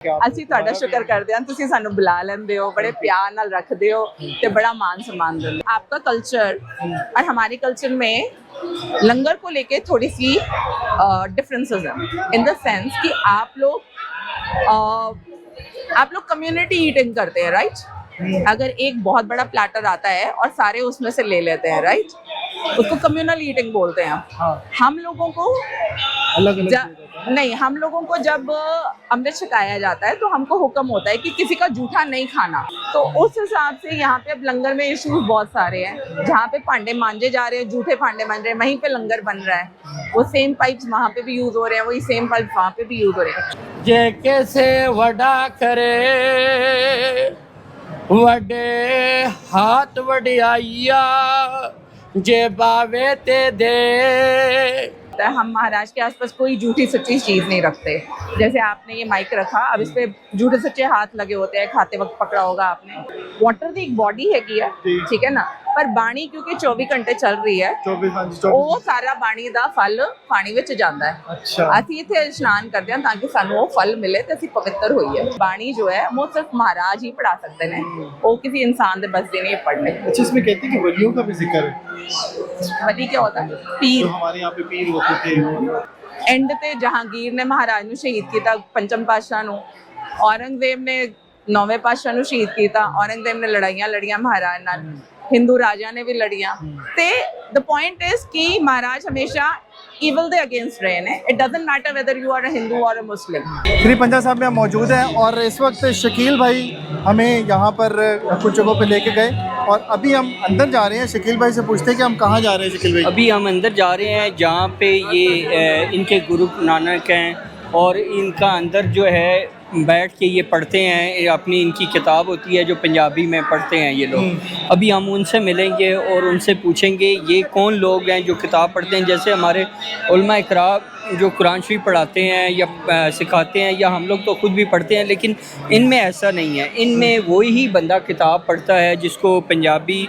ਅਸੀਂ ਤੁਹਾਡਾ ਸ਼ੁਕਰ ਕਰਦੇ ਹਾਂ ਤੁਸੀਂ ਸਾਨੂੰ ਬੁਲਾ ਲੈਂਦੇ ਹੋ बड़े प्यार नाल रखते हो ते बड़ा मान सम्मान देते हो। आपका कल्चर और हमारे कल्चर में लंगर को लेके थोड़ी सी डिफरेंसेस हैं इन द सेंस कि आप लोग कम्युनिटी ईटिंग करते हैं, राइट। अगर एक बहुत बड़ा प्लेटर आता है और सारे उसमें से ले लेते हैं, राइट, उसको कम्युनल ईटिंग बोलते हैं। हाँ। हम लोगों को अलग नहीं, हम लोगों को जब अमृत छकाया जाता है तो हमको हुक्म होता है कि किसी का जूठा नहीं खाना। तो उस हिसाब से यहाँ पे अब लंगर में इश्यूज बहुत सारे हैं, जहाँ पे भांडे मांजे जा रहे हैं, जूठे भांडे बन रहे हैं, वहीं पे लंगर बन रहा है। वो सेम पाइप्स वहाँ पे भी यूज हो रहे हैं, वही सेम पाइप वहाँ पे भी यूज हो रहे हैं। जे कैसे वडा करे वडे हाथ वडियाइया जे बावे ते दे। हम महाराज के आसपास कोई झूठी सच्ची चीज नहीं रखते। जैसे आपने ये माइक रखा, अब इस पे झूठे सच्चे हाथ लगे होते हैं, खाते वक्त पकड़ा होगा आपने। वाटर की एक बॉडी है की है, ठीक है ना, पर बाणी क्योंकि 24 घंटे चल रही है, 24 ਉਹ ਸਾਰਾ ਬਾਣੀ ਦਾ ਫਲ ਪਾਣੀ ਵਿੱਚ ਜਾਂਦਾ ਹੈ। अच्छा। ਅਸੀਂ ਇੱਥੇ ਇਸ਼ਨਾਨ ਕਰਦੇ ਹਾਂ ਤਾਂ ਕਿ ਸਾਨੂੰ ਉਹ ਫਲ ਮਿਲੇ ਤੇ ਅਸੀਂ ਪਵਿੱਤਰ ਹੋਈਏ। ਬਾਣੀ ਜੋ है वो सिर्फ महाराज ही पढ़ा सकते हैं, वो किसी इंसान ਦੇ बस ਦੇ नहीं पढ़ने। अच्छा, इसमें कहते हैं कि वलियों का भी जिक्र है। वली क्या होता है? पीर। तो हमारे यहाँ पे पीर होते थे। एंड ਤੇ ਜਹਾਂਗੀਰ ਨੇ ਮਹਾਰਾਜ ਨੂੰ ਸ਼ਹੀਦ ਕੀਤਾ, ਪੰਚਮ ਪਾਤਸ਼ਾਹ ਨੂੰ। ਔਰੰਗਜ਼ੇਬ ਨੇ 9ਵੇਂ ਪਾਤਸ਼ਾਹ ਨੂੰ ਸ਼ਹੀਦ ਕੀਤਾ। ਔਰੰਗਜ਼ੇਬ ਨੇ ਲੜਾਈਆਂ ਲੜੀਆਂ महाराज ਨਾਲ, हिंदू राजा ने भी लड़ियां। ते द पॉइंट इज कि महाराज हमेशा ईवल दे अगेंस्ट रहे हैं। It doesn't matter whether you are a Hindu or a मुस्लिम। श्री पंजा साहब में हम मौजूद हैं और इस वक्त शकील भाई हमें यहाँ पर कुछ जगहों पे लेके गए और अभी हम अंदर जा रहे हैं। शकील भाई से पूछते हैं कि हम कहाँ जा रहे हैं। शकील भाई, अभी हम अंदर जा रहे हैं जहाँ पे ये इनके गुरु नानक हैं और इनका अंदर जो है बैठ के ये पढ़ते हैं। ये अपनी इनकी किताब होती है जो पंजाबी में पढ़ते हैं ये लोग। अभी हम उनसे मिलेंगे और उनसे पूछेंगे ये कौन लोग हैं जो किताब पढ़ते हैं। जैसे हमारे उलमा इकराम जो कुरान शरीफ पढ़ाते हैं या सिखाते हैं, या हम लोग तो खुद भी पढ़ते हैं, लेकिन इनमें ऐसा नहीं है। इनमें वही बंदा किताब पढ़ता है जिसको पंजाबी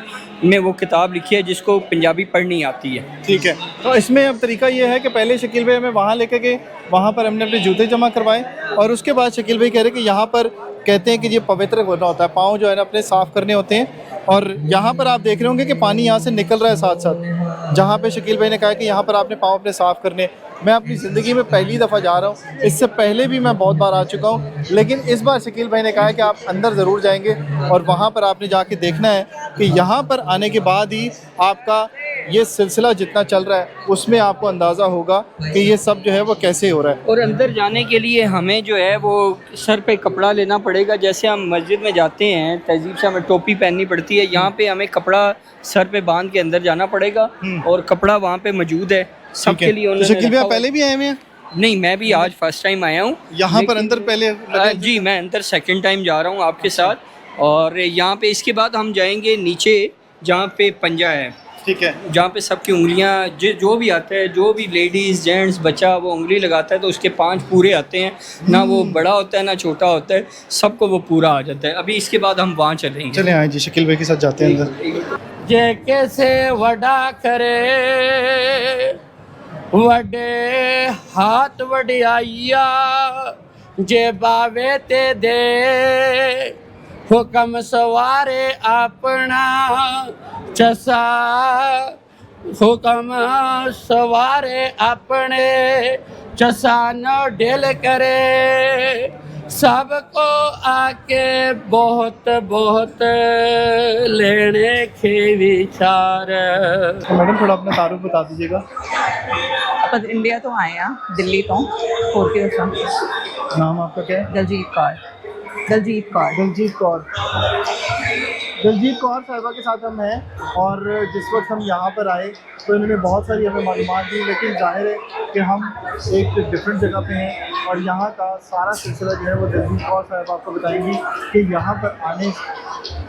में वो किताब लिखी है, जिसको पंजाबी पढ़नी आती है। ठीक है, तो इसमें अब तरीका ये है कि पहले शकील भाई हमें वहाँ लेके गए, वहाँ पर हमने अपने जूते जमा करवाए और उसके बाद शकील भाई कह रहे कि यहाँ पर कहते हैं कि ये पवित्र होना होता है, पाँव जो है ना अपने साफ़ करने होते हैं। और यहाँ पर आप देख रहे होंगे कि पानी यहाँ से निकल रहा है साथ साथ। जहाँ पे शकील भाई ने कहा कि यहाँ पर आपने पाँव अपने साफ़ करने। मैं अपनी ज़िंदगी में पहली दफ़ा जा रहा हूँ, इससे पहले भी मैं बहुत बार आ चुका हूँ, लेकिन इस बार शकील भाई ने कहा है कि आप अंदर ज़रूर जाएंगे और वहाँ पर आपने जाके देखना है कि यहाँ पर आने के बाद ही आपका ये सिलसिला जितना चल रहा है उसमें आपको अंदाज़ा होगा कि ये सब जो है वो कैसे हो रहा है। और अंदर जाने के लिए हमें जो है वो सर पे कपड़ा लेना पड़ेगा। जैसे हम मस्जिद में जाते हैं तहजीब से हमें टोपी पहननी पड़ती है, यहाँ पे हमें कपड़ा सर पे बांध के अंदर जाना पड़ेगा और कपड़ा वहाँ पे मौजूद है सबके लिए। तो शकील भाई पहले भी आए हुए हैं? नहीं, मैं भी आज फर्स्ट टाइम आया हूँ यहाँ पर अंदर पहले जी मैं अंदर सेकंड टाइम जा रहा हूँ आपके साथ। और यहाँ पे इसके बाद हम जाएंगे नीचे जहाँ पे पंजा है, ठीक है, जहाँ पे सबकी उंगलियाँ जो भी आता है, जो भी लेडीज़ जेंट्स बच्चा वो उंगली लगाता है तो उसके 5 पूरे आते हैं। ना वो बड़ा होता है ना छोटा होता है, सबको वो पूरा आ जाता है। अभी इसके बाद हम वहाँ चलेंगे। चले आए जी, शकील भाई के साथ जाते हैं अंदर। जे कैसे वडा करे वडे हाथ वडियाइया जे बावे ते दे हुकम सवारे अपना चसा हुकम सवारे अपने चसा न ढिल करे सबको आके बहुत बहुत लेने के विचार। तो मैडम थोड़ा अपना तारुफ बता दीजिएगा। अपन इंडिया तो आए हैं, दिल्ली तो होर के दसा। नाम आपका क्या है? दलजीत कौर। दलजीत कौर। दलजीत कौर। दलजीत कौर साहिबा के साथ हम हैं और जिस वक्त हम यहाँ पर आए तो इन्होंने बहुत सारी हमें मालूमात दी, लेकिन जाहिर है कि हम एक डिफरेंट जगह पे हैं और यहाँ का सारा सिलसिला जो है वो दलजीत कौर साहिबा आपको बताएंगी कि यहाँ पर आने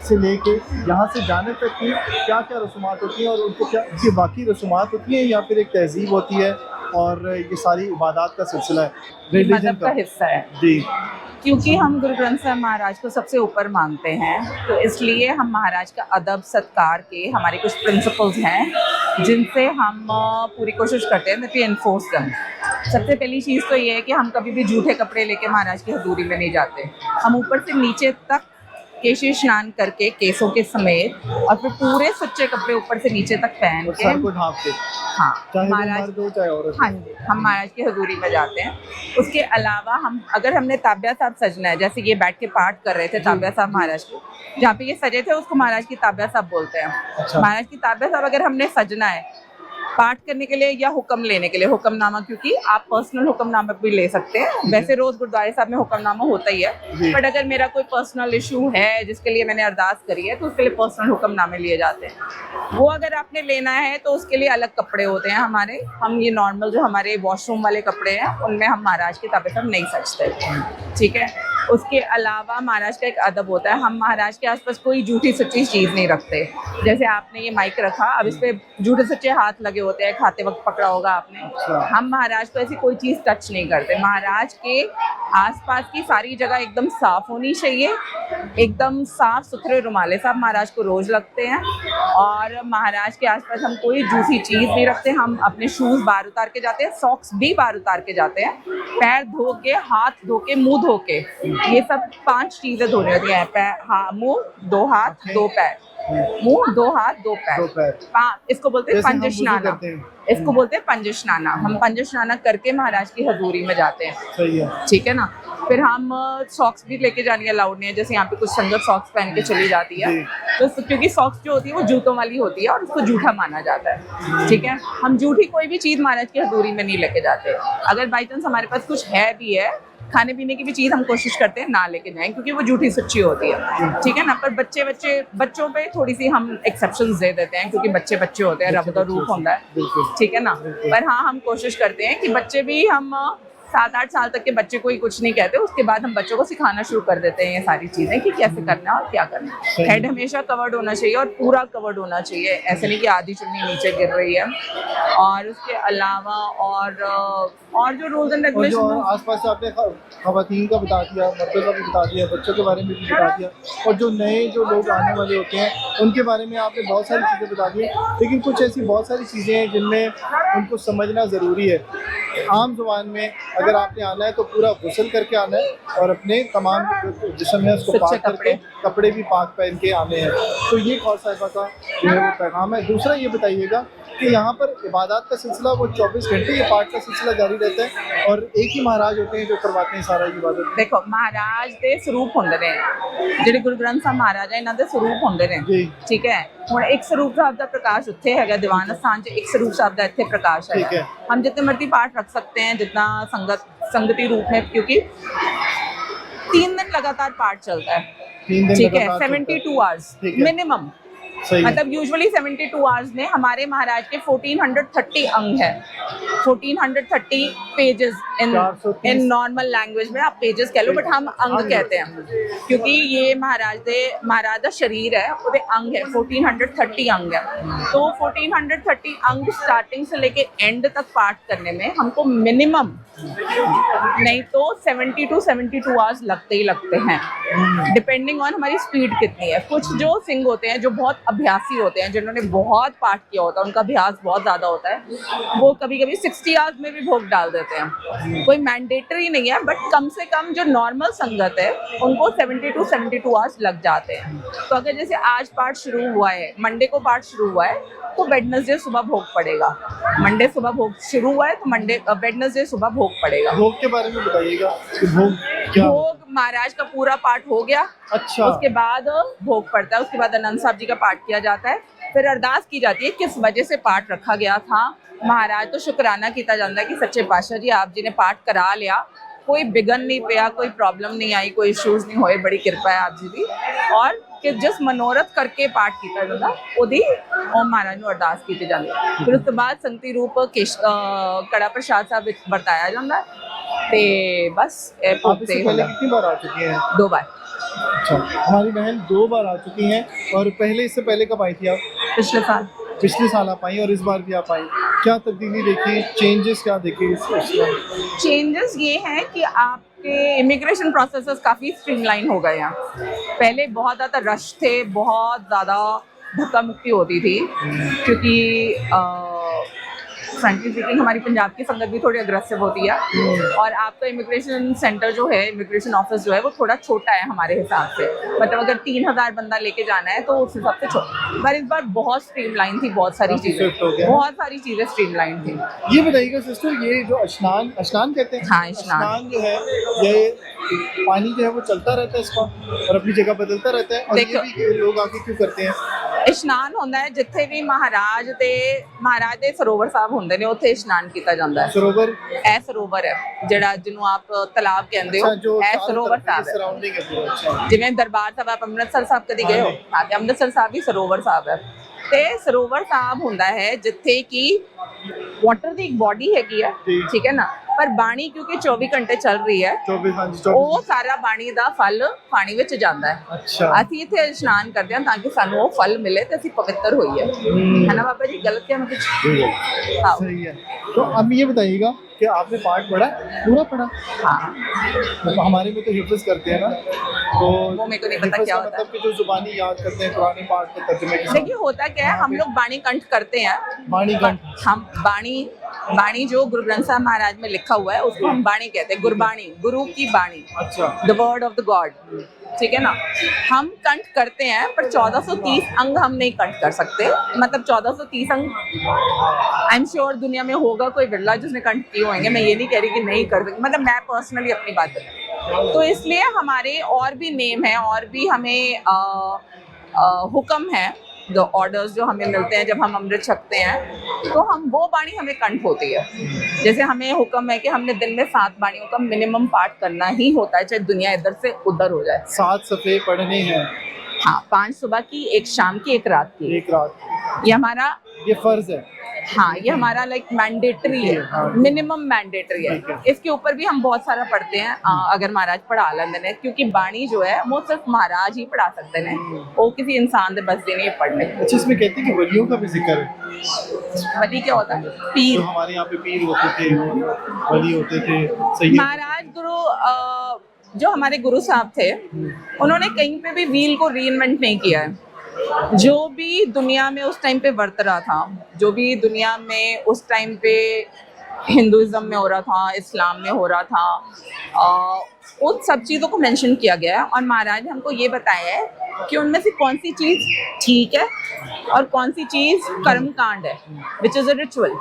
से लेके यहाँ से जाने तक की क्या क्या रसूमात होती हैं और उनको क्या उनकी बाकी रसूमात होती हैं या फिर एक तहजीब होती है और ये सारी इबादत का सिलसिला है, रिलीजन का हिस्सा है जी। क्योंकि हम गुरु ग्रंथ साहब महाराज को सबसे ऊपर मानते हैं, तो इसलिए हम महाराज का अदब सत्कार के हमारे कुछ प्रिंसिपल्स हैं जिनसे हम पूरी कोशिश करते हैं कि एनफोर्स करें। सबसे पहली चीज़ तो ये है कि हम कभी भी जूठे कपड़े लेके महाराज की हजूरी में नहीं जाते। हम ऊपर से नीचे तक केशी स्नान करके केसों के समेत और फिर पूरे सच्चे कपड़े ऊपर से नीचे तक पहन और के सर को ढांप के, हाँ चाहे वो महाराज मर्द हो चाहे औरत हो। हाँ जी, हम महाराज की हजूरी में जाते हैं। उसके अलावा हम अगर हमने ताबिया साहब सजना है, जैसे ये बैठ के पाठ कर रहे थे ताबिया साहब महाराज को, जहाँ पे ये सजे थे उसको महाराज की ताबिया साहब बोलते हैं। अच्छा। महाराज की ताबिया साहब अगर हमने सजना है पाठ करने के लिए या हुक्म लेने के लिए, हुक्मनामा, क्योंकि आप पर्सनल हुक्मनामा भी ले सकते हैं। वैसे रोज गुरुद्वारे साहब में हुक्मनामा होता ही है, बट अगर मेरा कोई पर्सनल इशू है जिसके लिए मैंने अरदास करी है तो उसके लिए पर्सनल हुक्मनामे लिए जाते हैं। वो अगर आपने लेना है तो उसके लिए अलग कपड़े होते हैं हमारे। हम ये नॉर्मल जो हमारे वॉशरूम वाले कपड़े हैं उनमें हम महाराज की ताबिया साहब नहीं सजते, ठीक है। उसके अलावा महाराज का एक अदब होता है, हम महाराज के आसपास कोई झूठी सच्ची चीज़ नहीं रखते। जैसे आपने ये माइक रखा, अब इस पे झूठे सच्चे हाथ लगे होते हैं, खाते वक्त पकड़ा होगा आपने। हम महाराज को ऐसी कोई चीज़ टच नहीं करते। महाराज के आसपास की सारी जगह एकदम साफ होनी चाहिए, एकदम साफ सुथरे रुमाले साहब महाराज को रोज लगते हैं। और महाराज के आसपास हम कोई झूठी चीज़ नहीं रखते। हम अपने शूज़ बाहर उतार के जाते हैं, सॉक्स भी बाहर उतार के जाते हैं, पैर धो के, हाथ धो के, मुँह धो के, ये सब 5 चीजें धोनी होती हैं। पैर, हाँ, मुंह, 2 हाथ, 2 पैर, मुंह, 2 हाथ, 2 पैर। इसको बोलते हैं पंज स्नाना। इसको बोलते हैं पंज स्नाना। हम पंज स्नाना करके महाराज की हजूरी में जाते हैं। सही है, ठीक है ना। फिर हम सॉक्स भी लेके जानी अलाउड नहीं है। जैसे यहाँ पे कुछ संगत सॉक्स पहन के चली जाती है, तो क्योंकि सॉक्स जो होती है वो जूतों वाली होती है और उसको जूठा माना जाता है, ठीक है। हम जूठी कोई भी चीज़ महाराज की हजूरी में नहीं लेके जाते। अगर बाई चांस हमारे पास कुछ है भी है, खाने पीने की भी चीज़ हम कोशिश करते हैं ना लेके जाएं, क्योंकि वो झूठी सच्ची होती है, ठीक है ना। पर बच्चों पे थोड़ी सी हम एक्सेप्शंस दे देते हैं, क्योंकि बच्चे होते हैं, रब का रूप होता है, ठीक है ना। पर हाँ, हम कोशिश करते हैं कि बच्चे भी, हम 7-8 साल तक के बच्चे को ही कुछ नहीं कहते, उसके बाद हम बच्चों को सिखाना शुरू कर देते हैं ये सारी चीज़ें कि कैसे करना है और क्या करना है। हेड हमेशा कवर्ड होना चाहिए और पूरा कवर्ड होना चाहिए, ऐसे नहीं कि आधी चुन्नी नीचे गिर रही है। और उसके अलावा और जो रूल्स एंड रेगुलेशन, आसपास से आपने खवातीन का बता दिया, मर्दों का भी बता दिया, बच्चों के बारे में भी बता दिया, और जो नए जो लोग आने वाले होते हैं उनके बारे में आपने बहुत सारी चीज़ें बता दी। लेकिन कुछ ऐसी बहुत सारी चीज़ें हैं जिनमें उनको समझना ज़रूरी है। आम जुबान में अगर आपने आना है तो पूरा गुस्ल करके आना है और अपने तमाम जिस्म है उसको पाक करके, कपड़े भी पाक पहन के आने हैं। तो ये कौर साहिबा का जो है वो पैगाम है। दूसरा ये बताइएगा कि यहाँ पर इबादत का सिलसिला वो 24 घंटे ये पाठ का सिलसिला जारी रहता है और एक ही महाराज होते हैं जो करवाते हैं सारा इबादत। देखो, महाराज दे स्वरूप होंदे ने, ਜਿਹੜੇ ਗੁਰੂ ਗ੍ਰੰਥ ਸਾਹਿਬ ਮਹਾਰਾਜ ਹੈ ਇਹਨਾਂ ਦੇ ਸਰੂਪ ਹੁੰਦੇ ਨੇ, ਠੀਕ ਹੈ। ਹੁਣ ਇੱਕ ਸਰੂਪ ਸਾਹਿਬ ਦਾ ਪ੍ਰਕਾਸ਼ ਉੱਥੇ ਹੈਗਾ ਦੀਵਾਨ ਸਥਾਨ 'ਚ, ਇੱਕ ਸਰੂਪ ਸਾਹਿਬ ਦਾ ਇੱਥੇ ਪ੍ਰਕਾਸ਼ ਹੈ। हम जितने मर्जी पाठ रख सकते हैं, जितना संगति रूप में, क्योंकि 3 दिन लगातार पाठ चलता है, ठीक है। 72 आवर्स मिनिमम, मतलब यूजुअली 72 आवर्स में हमारे महाराज के 1430 अंग है। 1430 पेजेस इन नॉर्मल लैंग्वेज में आप पेजेस कह लो, बट हम अंग कहते हैं क्योंकि ये महाराज का शरीर है, वो अंग है। 1430 अंग है, तो 1430 अंग स्टार्टिंग से लेके एंड तक पाठ करने में हमको मिनिमम नहीं तो 70 to 72 आवर्स लगते ही लगते हैं, डिपेंडिंग ऑन हमारी स्पीड कितनी है। कुछ जो सिंह होते हैं जो बहुत अभ्यासी होते हैं, जिन्होंने बहुत पाठ किया होता है, उनका अभ्यास बहुत ज़्यादा होता है, वो कभी कभी 60 आवर्स में भी भोग डाल देते हैं। कोई मैंडेटरी नहीं है, बट कम से कम जो नॉर्मल संगत है उनको 70 to 72 आवर्स लग जाते हैं। तो अगर जैसे आज पाठ शुरू हुआ है, मंडे को पाठ शुरू हुआ है, तो वेडनेसडे सुबह भोग पड़ेगा। मंडे सुबह भोग शुरू हुआ है तो वेडनेसडे सुबह भोग पड़ेगा। भोग के बारे में बताइएगा कि भोग महाराज का पूरा पाठ हो गया, अच्छा, उसके बाद भोग पड़ता है। उसके बाद आनंद साहब जी का पाठ किया जाता है, फिर अरदास की जाती है किस वजह से पाठ रखा गया था। महाराज तो शुक्राना किया जाता है कि सच्चे पातशाह जी आप जी ने पाठ करा लिया, कोई बिगन नहीं पिया, कोई प्रॉब्लम नहीं आई, कोई इशूज़ नहीं होए, बड़ी कृपा है आप जी की। और कि जिस मनोरथ करके पाठ किया जाता ओदी ओम महाराज ਨੂੰ अरदास की जाती है। फिर उसके बाद संगति रूप कड़ा प्रसाद साहब बरताया जाता है। तो बस पहले कितनी बार आ चुकी हैं? 2 बार। अच्छा, हमारी बहन 2 बार आ चुकी हैं। और पहले इससे पहले कब आई थी आप? पिछले साल आप आई और इस बार भी आप आई। क्या तब्दीली देखी, चेंजेस क्या देखे? चेंजेस ये हैं कि आपके इमिग्रेशन प्रोसेसेस काफ़ी स्ट्रीमलाइन हो गए हैं। पहले बहुत ज़्यादा रश थे, बहुत ज़्यादा धक्का मुक्की होती थी, क्योंकि फ्रेंकली स्पीकिंग हमारी पंजाब की संगत भी थोड़ी अग्रेसिव होती है, और आपका इमिग्रेशन सेंटर जो है, इमिग्रेशन ऑफिस जो है, वो थोड़ा छोटा है हमारे हिसाब से। मतलब अगर 3000 बंदा लेके जाना है तो उस हिसाब से छोटा, पर इस बार बहुत स्ट्रीमलाइन थी, बहुत सारी चीज़ें स्ट्रीमलाइन थी। ये बताइएगा सिस्टर, ये जो स्नान कहते हैं, हाँ, स्नान जो है, ये पानी जो है वो चलता रहता है इसका और अपनी जगह बदलता रहता है, और ये भी लोग आके क्यों करते हैं? इशनान होता है जिथे भी महाराज दे सरोवर साहब होंदे ने, उत्थे इशनान किया जाता है। सरोवर ए सरोवर है जिहड़ा जिन्हों आप तालाब कहते हो, ए सरोवर साहब है। सराउंडिंग है, जिवें दरबार साहब आप अमृतसर साहब कदी गए हो, हाँ, ते अमृतसर साहब भी सरोवर साहब है। ते सरोवर साहब हुंदा है जिथे कि वाटर दी एक बॉडी हैगी है, ठीक है ना, पर बाणी क्योंकि 24 घंटे चल रही है, वो सारा बाणी दा फल पानी विच जांदा है। अच्छा, ਅਸੀਂ ਇੱਥੇ ਇਸ਼ਨਾਨ ਕਰਦੇ ਹਾਂ ਤਾਂ ਕਿ ਸਾਨੂੰ ਉਹ ਫਲ ਮਿਲੇ ਤੇ ਅਸੀਂ ਪਵਿੱਤਰ ਹੋਈਏ, है ना बाबा जी? गलत क्या मैं कुछ? हाँ, सही है। तो अब ये बताइएगा कि आपने पाठ पढ़ा, पूरा पढ़ा? हाँ, तो हमारे में तो हिफ्ज करते हैं ना, तो वो मेरे को नहीं पता क्या होता है। मतलब कि जो जुबानी याद करते हैं कुरानी पाठ के तर्जुमे के साथ। देखिए होता क्या है, हम लोग बाणी कंठ करते हैं, बाणी कंठ, हम बाणी जो गुरु ग्रंथ साहब महाराज में लिखा हुआ है उसको हम बाणी कहते हैं, गुरबाणी, गुरु की बाणी, अच्छा, the word of the God, ठीक है ना। हम कंठ करते हैं, पर 1430 अंग हम नहीं कंठ कर सकते। मतलब 1430 अंग आई एम श्योर दुनिया में होगा कोई बिरला जिसने कंठ किए होंगे, मैं ये नहीं कह रही कि नहीं कर सकते, मतलब मैं पर्सनली अपनी बात बताऊँ तो इसलिए हमारे और भी नेम है, और भी हमें हुक्म है, जो ऑर्डर्स जो हमें मिलते हैं जब हम अमृत छकते हैं, तो हम वो बाणी हमें कंठ होती है। जैसे हमें हुक्म है कि हमने दिन में 7 बाणियों का मिनिमम पाठ करना ही होता है, चाहे दुनिया इधर से उधर हो जाए। 7 सफ़े पढ़ने हैं, हाँ, 5 सुबह की, 1 शाम की, 1 रात की। 1 रात, ये हमारा, ये फर्ज है। हाँ, ये हमारा लाइक मैंडेटरी है, मिनिमम मैंडेटरी है। इसके ऊपर भी हम बहुत सारा पढ़ते हैं, अगर महाराज पढ़ा लेंदे ने, क्योंकि बाणी जो है वो सिर्फ महाराज ही पढ़ा सकते हैं, वो किसी इंसान दे बस दे नहीं पढ़ने। अच्छा, इसमें कहते हैं कि वलियों का भी जिक्र है। वली क्या होता है? पीर। तो हमारे यहाँ पे पीर होते थे, वली होते थे, सही। महाराज गुरु जो हमारे गुरु साहब थे, उन्होंने कहीं पे भी व्हील को रीइन्वेंट नहीं किया है। जो भी दुनिया में उस टाइम पे वर्त रहा था, जो भी दुनिया में उस टाइम पे हिंदुइज्म में हो रहा था, इस्लाम में हो रहा था, उन सब चीज़ों को मेंशन किया गया है। और महाराज हमको ये बताया है कि उनमें से कौन सी चीज़ ठीक है और कौन सी चीज़ कर्म कांड है, which is a ritual.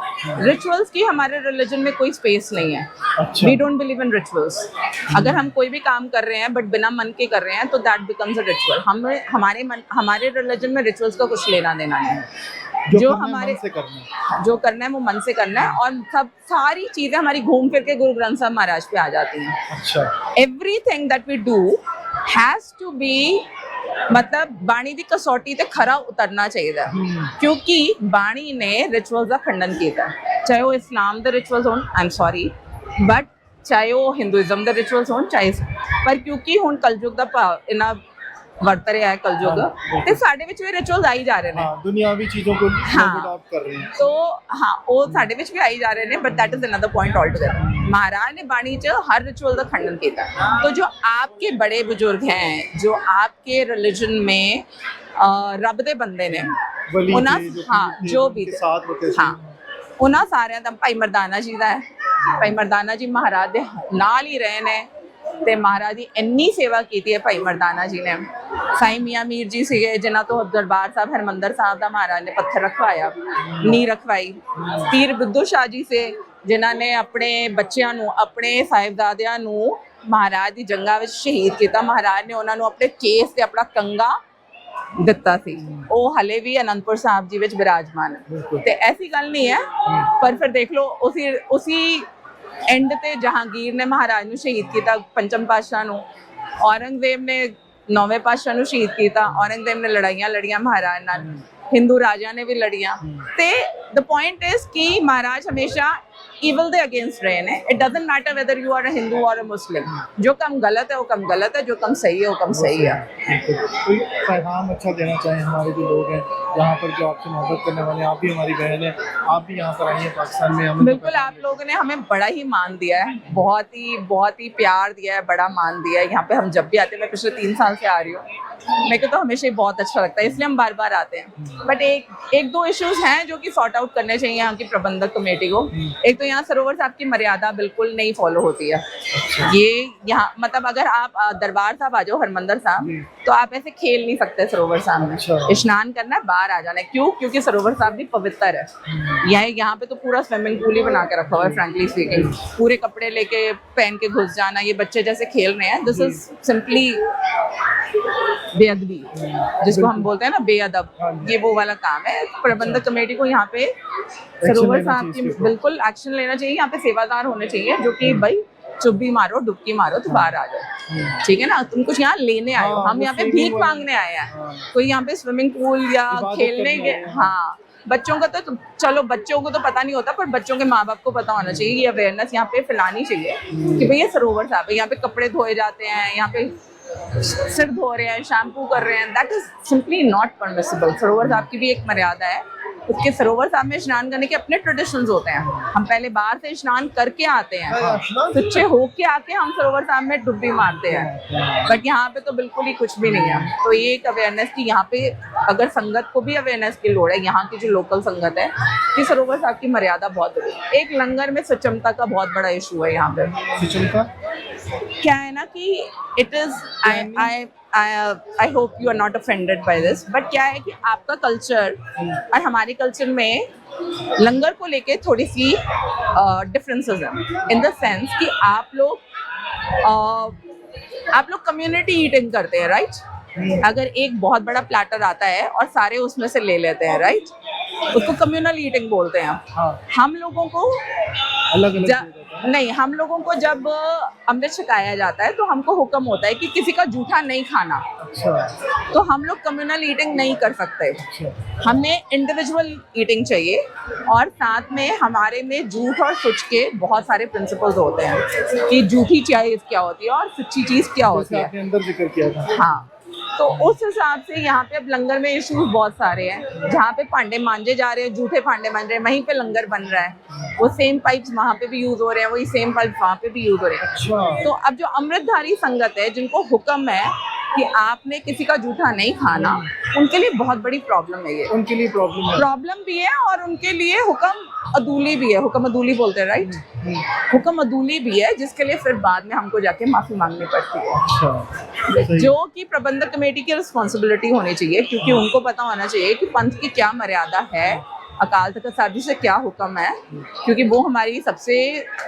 Rituals की हमारे रिलीजन में कोई स्पेस नहीं है। अच्छा। We don't believe in rituals. अगर हम कोई भी काम कर रहे हैं बट बिना मन के कर रहे हैं तो दैट बिकम्स अ रिचुअल। हमारे रिलीजन में रिचुअल्स का कुछ लेना देना नहीं है। जो हमारे जो करना है वो मन से करना है, और सब सारी चीज़ें हमारी घूम फिर के गुरु ग्रंथ साहब महाराज पे आ जाती हैं। अच्छा। Everything that we do has to be, मतलब बाणी की कसौटी ते खरा उतरना चाहिए, क्योंकि बाणी ने रिचुअल्स का खंडन किया, चाहे वो इस्लाम के रिचुअल्स हो, आई एम सॉरी, बट चाहे वो हिंदुइज्म के रिचुअल्स हो, चाहे, पर क्योंकि हुण कलयुग का इन्ना वर्त रहा है, कलयुग ते साडे विच भी रिचुअल्स आई जा रहे हैं। हाँ, दुनियावी चीज़ों को अडॉप्ट कर रहे हैं, तो हाँ, वो साडे विच भी आई जा रहे हैं, but that is another point altogether. महाराज ने बाणी च हर रिचुअल का खंडन किया। तो जो आपके बड़े बुजुर्ग हैं, जो आपके रिलीजन में रब दे बंदे ने, उन्हां, हाँ, जो भी हाँ, उन्हां सारियां दा भाई मरदाना जी दा है, भाई मरदाना जी महाराज दे नाल ही रहे ने, ते महाराज की इन्नी सेवा की है भाई मरदाना जी ने। साईं मियाँ मीर जी सीगे जिन्हों तो दरबार साहब हरमंदर साहब का महाराज ने पत्थर रखवाया, नी रखवाई। पीर बुद्धू शाह जी से जिन्हों ने अपने बच्चों नू, अपने साहिबजादियां नू महाराज की जंगा में शहीद किया। महाराज ने उन्होंने अपने केस से अपना कंगा दिता सी, वो हले भी आनंदपुर साहब जी विच विराजमान है। ते ऐसी गल नहीं है, पर फिर देख लो उसी एंड ते जहांगीर ने महाराज नू शहीद किया, पंचम पातशाह नू, औरंगजेब ने 9वें पातशाह नू शहीद किया। औरंगजेब ने लड़ाइयां लड़ियां महाराज नाल, हिंदू राजा ने भी लड़ियां। ते द पॉइंट इज कि महाराज हमेशा ਈਵਲ ਦੇ ਅਗੇਂस्ट ਰਹੇ ਨੇ। It doesn't matter whether you are a Hindu or a ਮੁਸਲਿਮ। जो कम गलत है वो कम गलत है, जो कम सही है वो कम सही है। कोई पैगाम अच्छा देना चाहें हमारे जो लोग हैं यहाँ पर, जो आपसे मोहब्बत करने वाले हैं, आप भी हमारी बहन है, आप भी यहाँ पर आई हैं पाकिस्तान में, हमें बिल्कुल, आप लोगों ने हमें बड़ा ही मान दिया है, बहुत ही प्यार दिया है, बड़ा मान दिया है। यहाँ पे हम जब भी आते हैं, मैं पिछले 3 साल से आ रही हूँ, मेरे को तो हमेशा ही बहुत अच्छा लगता है, इसलिए हम बार बार आते हैं। बट एक दो इश्यूज हैं जो कि सॉर्ट आउट करने चाहिए यहाँ की प्रबंधक कमेटी को। एक तो यहाँ सरोवर साहब की मर्यादा बिल्कुल नहीं फॉलो होती है। ये यहाँ मतलब अगर आप दरबार साहब आ जाओ, हरमंदिर साहब, तो आप ऐसे खेल नहीं सकते सरोवर साहब में। स्नान करना है, बाहर आ जाना है। क्यों? क्योंकि सरोवर साहब भी पवित्र है। यहाँ पे तो पूरा स्विमिंग पूल ही बना के रखा हुआ है, फ्रेंकली स्पीकिंग। पूरे कपड़े लेके पहन के घुस जाना, ये बच्चे जैसे खेल रहे हैं, दिस इज सिंपली बेअदबी, जिसको हम बोलते हैं ना बेअदब, ये वो वाला काम है। प्रबंधक कमेटी को यहाँ पे सरोवर साहब की बिल्कुल एक्शन लेना चाहिए। यहाँ पे सेवादार होने चाहिए जो कि भाई चुप्पी मारो, डुबकी मारो तो बाहर आ जाओ, ठीक है ना। तुम कुछ यहाँ लेने आए हो, हम यहाँ पे भीख मांगने आए हैं। कोई यहाँ पे स्विमिंग पूल या खेलने के, हाँ, बच्चों का तो चलो बच्चों को तो पता नहीं होता, पर बच्चों के माँ बाप को पता होना चाहिए। ये अवेयरनेस यहाँ पे फैलानी चाहिए कि भाई ये सरोवर साहब है, यहाँ पे कपड़े धोए जाते हैं, यहाँ पे सिर धो रहे हैं, शैम्पू कर रहे हैं, that is simply not permissible. सरोवर साहब की भी एक मर्यादा है। उसके सरोवर साहब में स्नान करने के अपने ट्रेडिशंस होते हैं। हम पहले बाहर से स्नान करके आते हैं, सच्चे होके आके हम सरोवर साहब में डुब्बी मारते हैं। बट यहाँ पे तो बिल्कुल ही कुछ भी नहीं है। तो ये एक अवेयरनेस की यहाँ पे, अगर संगत को भी अवेयरनेस की लोड़ है, यहाँ की जो लोकल संगत है, कि सरोवर साहब की मर्यादा बहुत बड़ी है। एक लंगर में सचमता का बहुत बड़ा इशू है यहाँ पे। क्या है ना कि it is I hope you are not offended by this, but क्या है कि आपका कल्चर और हमारे कल्चर में लंगर को लेके थोड़ी सी डिफरेंसेस हैं, इन द सेंस कि आप लोग कम्युनिटी ईटिंग करते हैं, राइट। अगर एक बहुत बड़ा प्लेटर आता है और सारे उसमें से ले लेते हैं, राइट, उसको कम्युनल ईटिंग बोलते हैं। हम लोगों को नहीं, हम लोगों को जब अमृत छकाया जाता है तो हमको हुक्म होता है कि किसी का जूठा नहीं खाना। तो हम लोग कम्युनल ईटिंग नहीं कर सकते। हमें इंडिविजुअल ईटिंग चाहिए, और साथ में हमारे में झूठ और सच के बहुत सारे प्रिंसिपल्स होते हैं कि झूठी चीज क्या होती है और सच्ची चीज क्या होती है। आपने अंदर जिक्र किया था। हाँ, तो उस हिसाब से यहाँ पे अब लंगर में इश्यूज बहुत सारे हैं। जहाँ पे भांडे मांजे जा रहे हैं, जूठे भांडे मांज रहे हैं, वहीं पे लंगर बन रहा है। वो सेम पाइप्स वहाँ पे भी यूज हो रहे हैं, वही सेम पाइप वहाँ पे भी यूज हो रहे हैं। तो अब जो अमृतधारी संगत है, जिनको हुक्म है कि आपने किसी का जूठा नहीं खाना, उनके लिए बहुत बड़ी प्रॉब्लम है ये। उनके लिए प्रॉब्लम भी है, और उनके लिए हुक्म अदूली भी है। हुक्म अदूली बोलते हैं, राइट। हुक्म अदूली भी है, जिसके लिए फिर बाद में हमको जाके माफी मांगनी पड़ती है, जो कि प्रबंधक कमेटी की रिस्पॉन्सिबिलिटी होनी चाहिए, क्योंकि उनको पता होना चाहिए कि पंथ की क्या मर्यादा है, अकाल तख्त साहब जी से क्या हुक्म है, क्योंकि वो हमारी सबसे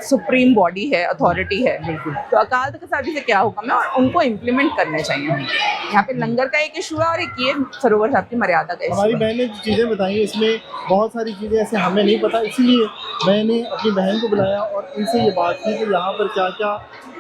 सुप्रीम बॉडी है, अथॉरिटी है। तो अकाल तख्त साहब जी से क्या हुक्म है, और उनको इम्प्लीमेंट करने चाहिए। यहाँ पे लंगर का एक इशू है, और एक ये सरोवर साहब की मर्यादा का इशू। हमारी बहन ने चीज़ें बताई, इसमें बहुत सारी चीज़ें ऐसे हमें नहीं पता, इसीलिए मैंने अपनी बहन को बुलाया और इनसे ये बात की कि यहाँ पर क्या क्या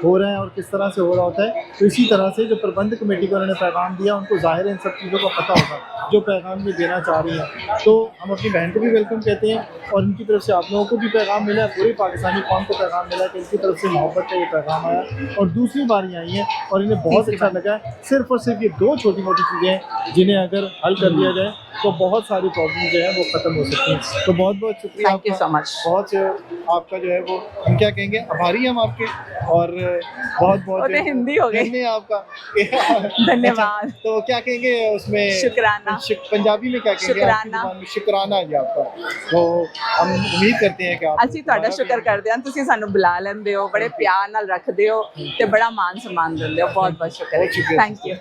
हो रहा है और किस तरह से हो रहा होता है। तो इसी तरह से जो प्रबंधक कमेटी को उन्होंने पैगाम दिया, उनको ज़ाहिर है इन सब चीज़ों का पता होगा जो पैगाम ये देना चाह रही हैं। तो हम अपनी बहन को भी वेलकम कहते हैं, और इनकी तरफ से आप लोगों को भी पैगाम मिला है, पूरी पाकिस्तानी कौम को पैगाम मिला है कि इनकी तरफ से मोहब्बत का ये पैगाम आया, और दूसरी बार ये आई हैं और इन्हें बहुत अच्छा लगा। सिर्फ और सिर्फ ये 2 छोटी मोटी चीज़ें हैं, जिन्हें अगर हल कर लिया जाए तो बहुत सारी प्रॉब्लम जो है वो ख़त्म हो सकती हैं। तो बहुत बहुत शुक्रिया, थैंक यू सो मच। बहुत आपका जो है वो, हम क्या कहेंगे, आभारी हम आपके, और बहुत बहुत हिंदी हो गई आपका धन्यवाद। तो क्या कहेंगे उसमें, शुक्राना, पंजाबी में क्या कहेंगे, शुक्राना जी आपका। तो हम उम्मीद करते हैं कि आप, ਅਸੀਂ ਤੁਹਾਡਾ ਸ਼ੁਕਰ ਕਰਦੇ ਹਾਂ, ਤੁਸੀਂ ਸਾਨੂੰ ਬੁਲਾ ਲੈਂਦੇ ਹੋ, ਬੜੇ ਪਿਆਰ ਨਾਲ ਰੱਖਦੇ ਹੋ ਤੇ ਬੜਾ ਮਾਨ ਸਨਮਾਨ ਦਿੰਦੇ ਹੋ। ਬਹੁਤ ਬਹੁਤ ਸ਼ੁਕਰ, ਥੈਂਕ ਯੂ।